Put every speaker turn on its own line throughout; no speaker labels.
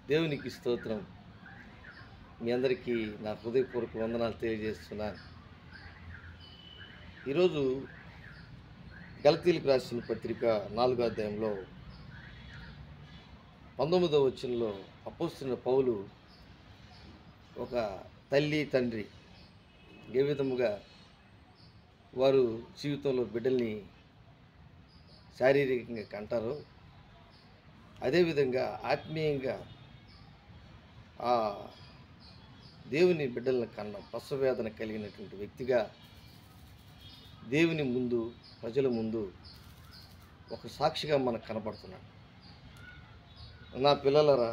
దేవునికి స్తోత్రం. మీ అందరికీ నా హృదయపూర్వక వందనాలు తెలియజేస్తున్నాను. ఈరోజు గలతీయులకు రాసిన పత్రిక 4వ అధ్యాయంలో 19వ వచనంలో అపోస్తలుడైన పౌలు ఒక తల్లి తండ్రి ఏ విధముగా వారు జీవితంలో బిడ్డల్ని శారీరకంగా కంటారో అదేవిధంగా ఆత్మీయంగా ఆ దేవుని బిడ్డలను కన్న ప్రసవేదన కలిగినటువంటి వ్యక్తిగా దేవుని ముందు ప్రజల ముందు ఒక సాక్షిగా మనకు కనపడుతున్నాడు. నా పిల్లలరా,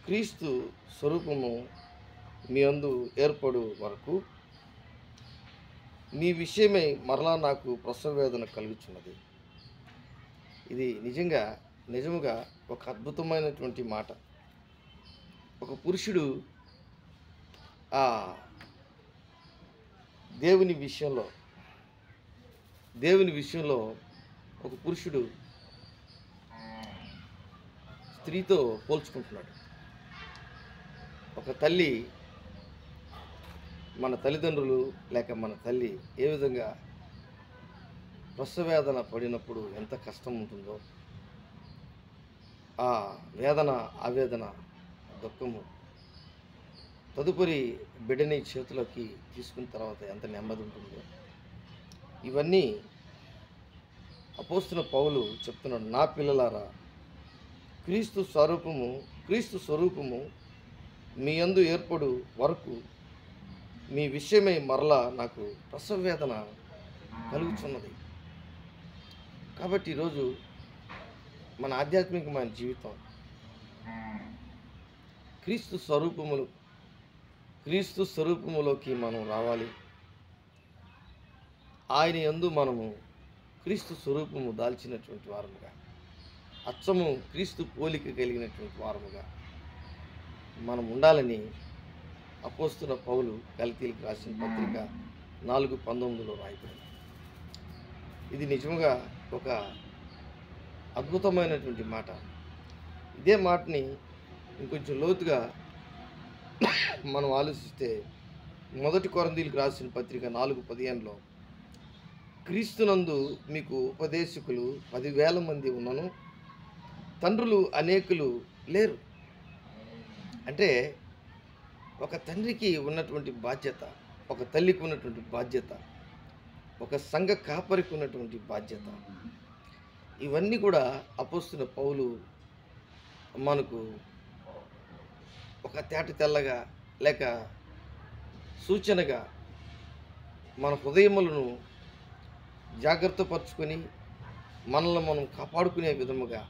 క్రీస్తు స్వరూపము మీ అందు ఏర్పడు వరకు మీ విషయమై మరలా నాకు ప్రసవేదన కలుగుతున్నది. ఇది నిజముగా ఒక అద్భుతమైనటువంటి మాట. ఒక పురుషుడు ఆ దేవుని విషయంలో ఒక పురుషుడు స్త్రీతో పోల్చుకుంటున్నాడు. ఒక తల్లి, మన తల్లిదండ్రులు లేక మన తల్లి ఏ విధంగా ప్రసవేదన పడినప్పుడు ఎంత కష్టం ఉంటుందో, ఆ వేదన, ఆవేదన, దుఃఖము తదుపరి బిడ్డని చేతిలోకి తీసుకున్న తర్వాత ఎంత నెమ్మది ఉంటుందో, ఇవన్నీ అపోస్తలుడైన పౌలు చెప్తున్నాడు. నా పిల్లలారా, క్రీస్తు స్వరూపము మీ యందు ఏర్పడు వరకు మీ విషయమై మరలా నాకు ప్రసవేదన కలుగుతున్నది. కాబట్టి ఈరోజు మన ఆధ్యాత్మికమైన జీవితం క్రీస్తు స్వరూపములోకి మనం రావాలి. ఆయన యందు మనము క్రీస్తు స్వరూపము దాల్చినటువంటి వారముగా, అచ్చము క్రీస్తు పోలిక కలిగినటువంటి వారముగా మనం ఉండాలని అపోస్తలుడైన పౌలు గలతీయులకు రాసిన పత్రిక 4:19 రాయబడింది. ఇది నిజంగా ఒక అద్భుతమైనటువంటి మాట. ఇదే మాటని ఇంకొంచెం లోతుగా మనం ఆలోచిస్తే 1 కొరింథీయులకు రాసిన పత్రిక 4:15లో క్రీస్తునందు మీకు ఉపదేశకులు 10,000 మంది ఉన్నను తండ్రులు అనేకులు లేరు. అంటే ఒక తండ్రికి ఉన్నటువంటి బాధ్యత, ఒక తల్లికి ఉన్నటువంటి బాధ్యత, ఒక సంఘ కాపరికి ఉన్నటువంటి బాధ్యత, ఇవన్నీ కూడా అపోస్తలుడైన పౌలు మనకు ఒక తేట తెల్లగా లేక సూచనగా మన హృదయములను జాగ్రత్తపరుచుకొని మనల్ని మనం కాపాడుకునే విధముగా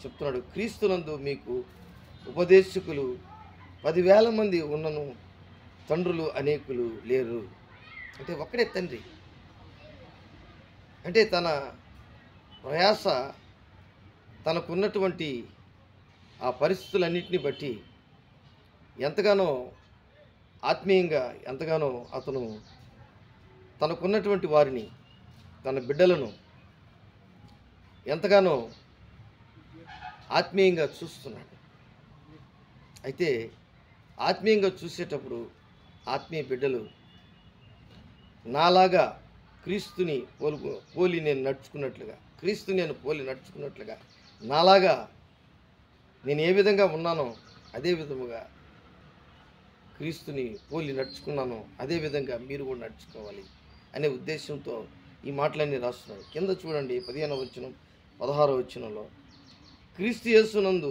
చెప్తున్నాడు. క్రీస్తునందు మీకు ఉపదేశకులు 10,000 మంది ఉన్నను తండ్రులు అనేకులు లేరు. అంటే ఒక్కడే తండ్రి. అంటే తన ప్రయాస, తనకున్నటువంటి ఆ పరిస్థితులన్నింటినీ బట్టి ఎంతగానో ఆత్మీయంగా ఎంతగానో అతను తనకున్నటువంటి వారిని, తన బిడ్డలను ఎంతగానో ఆత్మీయంగా చూస్తున్నాడు. అయితే ఆత్మీయంగా చూసేటప్పుడు ఆత్మీయ బిడ్డలు నాలాగా క్రీస్తుని పోలి నేను నడుచుకున్నట్లుగా నాలాగా నేను ఏ విధంగా ఉన్నానో అదే విధముగా క్రీస్తుని పోలి నడుచుకున్నానో అదే విధంగా మీరు కూడా నడుచుకోవాలి అనే ఉద్దేశంతో ఈ మాటలన్నీ రాస్తున్నాడు. కింద చూడండి, 15వ వచనం 16వ వచనంలో క్రీస్తు యేసునందు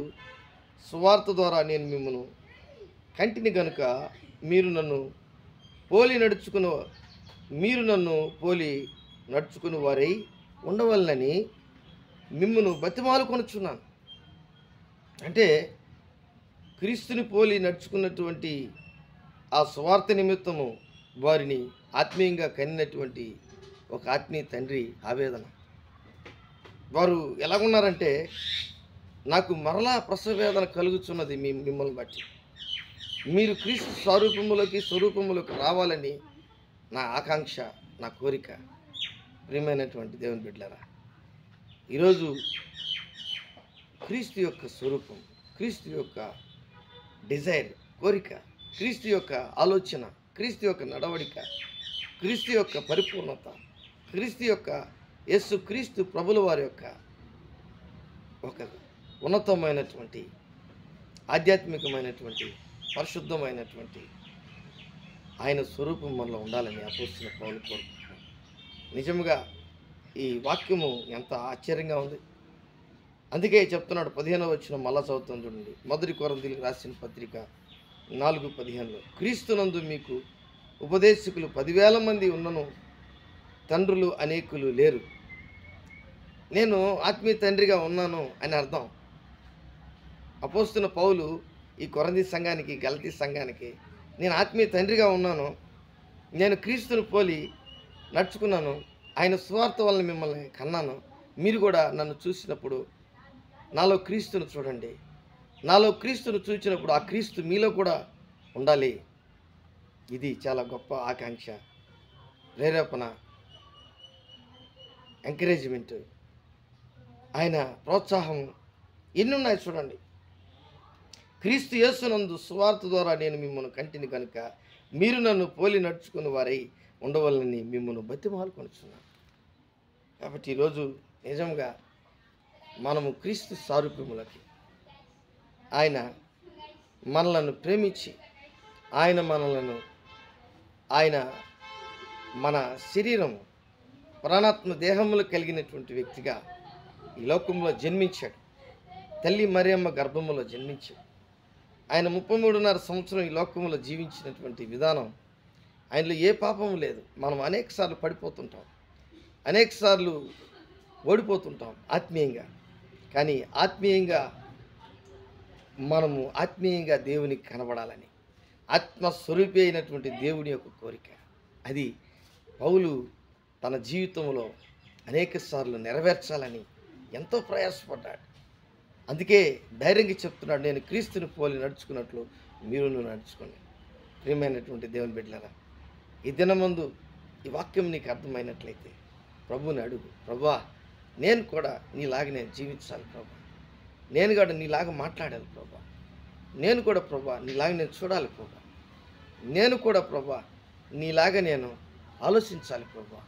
సువార్త ద్వారా నేను మిమ్మను కంటిని గనుక మీరు నన్ను పోలి నడుచుకుని వారై ఉండవలనని మిమ్మను బతిమాలుకొనుచున్నాను. అంటే క్రీస్తుని పోలి నడుచుకున్నటువంటి ఆ సువార్త నిమిత్తము వారిని ఆత్మీయంగా కనినటువంటి ఒక ఆత్మీయ తండ్రి ఆవేదన. వారు ఎలాగున్నారంటే, నాకు మరలా ప్రసవేదన కలుగుతున్నది మిమ్మల్ని బట్టి. మీరు క్రీస్తు స్వరూపములోకి రావాలని నా ఆకాంక్ష, నా కోరిక. ప్రియమైనటువంటి దేవుని బిడ్డలారా, ఈరోజు క్రీస్తు యొక్క స్వరూపం, క్రీస్తు యొక్క డిజైర్, కోరిక, క్రీస్తు యొక్క ఆలోచన, క్రీస్తు యొక్క నడవడిక, క్రీస్తు యొక్క పరిపూర్ణత, క్రీస్తు యొక్క యేసు క్రీస్తు ప్రభుల వారి యొక్క ఒక ఉన్నతమైనటువంటి ఆధ్యాత్మికమైనటువంటి పరిశుద్ధమైనటువంటి ఆయన స్వరూపం మనలో ఉండాలని అపోస్తలుడైన పౌలు కోరుకుంటున్నాను. నిజంగా ఈ వాక్యము ఎంత ఆశ్చర్యంగా ఉంది. అందుకే చెప్తున్నాడు 15వ వచనం మళ్ళా చదువుతాం చూడండి. మొదటి కొరింథీయులకు రాసిన పత్రిక 4:15 క్రీస్తునందు మీకు ఉపదేశకులు 10,000 మంది ఉన్నను తండ్రులు అనేకులు లేరు. నేను ఆత్మీయ తండ్రిగా ఉన్నాను అని అర్థం. అపోస్తలుడైన పౌలు ఈ కొరింథీ సంఘానికి, గలతీ సంఘానికి నేను ఆత్మీయ తండ్రిగా ఉన్నాను, నేను క్రీస్తును పోలి నడుచుకున్నాను, ఆయన సువార్త వలన మిమ్మల్ని కన్నాను, మీరు కూడా నన్ను చూసినప్పుడు నాలో క్రీస్తును చూడండి, నాలో క్రీస్తును చూసినప్పుడు ఆ క్రీస్తు మీలో కూడా ఉండాలి. ఇది చాలా గొప్ప ఆకాంక్ష, ప్రేరేపణ, ఎంకరేజ్మెంట్, ఆయన ప్రోత్సాహం ఎన్నున్నాయి చూడండి. క్రీస్తు యేసునందు సువార్త ద్వారా నేను మిమ్మల్ని కంటిని కనుక మీరు నన్ను పోలి నడుచుకుని వారై ఉండవాలని మిమ్మల్ని బతిమాలుకొనుచున్నాను. కాబట్టి ఈరోజు నిజంగా మనము క్రీస్తు సారూప్యములకి ఆయన మనలను ప్రేమించి ఆయన మన శరీరం ప్రాణాత్మ దేహములు కలిగినటువంటి వ్యక్తిగా ఈ లోకంలో జన్మించాడు. తల్లి మరియమ్మ గర్భములో జన్మించాడు. ఆయన 33.5 సంవత్సరం ఈ లోకంలో జీవించినటువంటి విధానం, ఆయనలో ఏ పాపము లేదు. మనం అనేకసార్లు పడిపోతుంటాం, అనేకసార్లు ఓడిపోతుంటాం ఆత్మీయంగా. కానీ ఆత్మీయంగా దేవునికి కనబడాలని ఆత్మస్వరూపి అయినటువంటి దేవుని యొక్క కోరిక, అది పౌలు తన జీవితంలో అనేకసార్లు నెరవేర్చాలని ఎంతో ప్రయాసపడ్డాడు. అందుకే ధైర్యంగా చెప్తున్నాడు, నేను క్రీస్తుని పోలి నడుచుకున్నట్లు మీరు నడుచుకోండి. ప్రియమైనటువంటి దేవుని బిడ్డలారా, ఈ దినమందు ఈ వాక్యం నీకు అర్థమైనట్లయితే ప్రభువుని అడుగు, ప్రభువా నేను కూడా నీలాగా నేను జీవించాలి ప్రభా, నేను కూడా నీలాగా మాట్లాడాలి ప్రభా, నేను కూడా ప్రభా నీలాగా నేను చూడాలి ప్రభా, నేను కూడా ప్రభా నీలాగా నేను ఆలోచించాలి ప్రభా.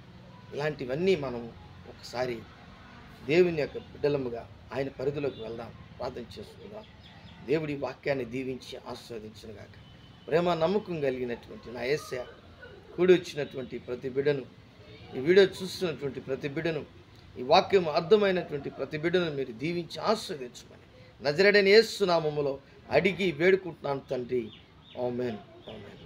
ఇలాంటివన్నీ మనం ఒకసారి దేవుని యొక్క బిడ్డలముగా ఆయన పరిధిలోకి వెళ్దాం, ప్రార్థన చేసుకుందాం. దేవుడి వాక్యాన్ని దీవించి ఆస్వాదించునుగాక. ప్రేమ నమ్మకం కలిగినటువంటి నా యేసయ్య కూడి వచ్చినటువంటి ప్రతి బిడ్డను, ఈ వీడియో చూస్తున్నటువంటి ప్రతి బిడ్డను, ఈ వాక్యం అర్థమైనటువంటి ప్రతి బిడ్డను మీరు దీవించి ఆస్వాదించుకొని నజరేయుడైన యేసు నామములో అడిగి వేడుకుంటున్నాను తండ్రి. ఆమేన్, ఆమేన్.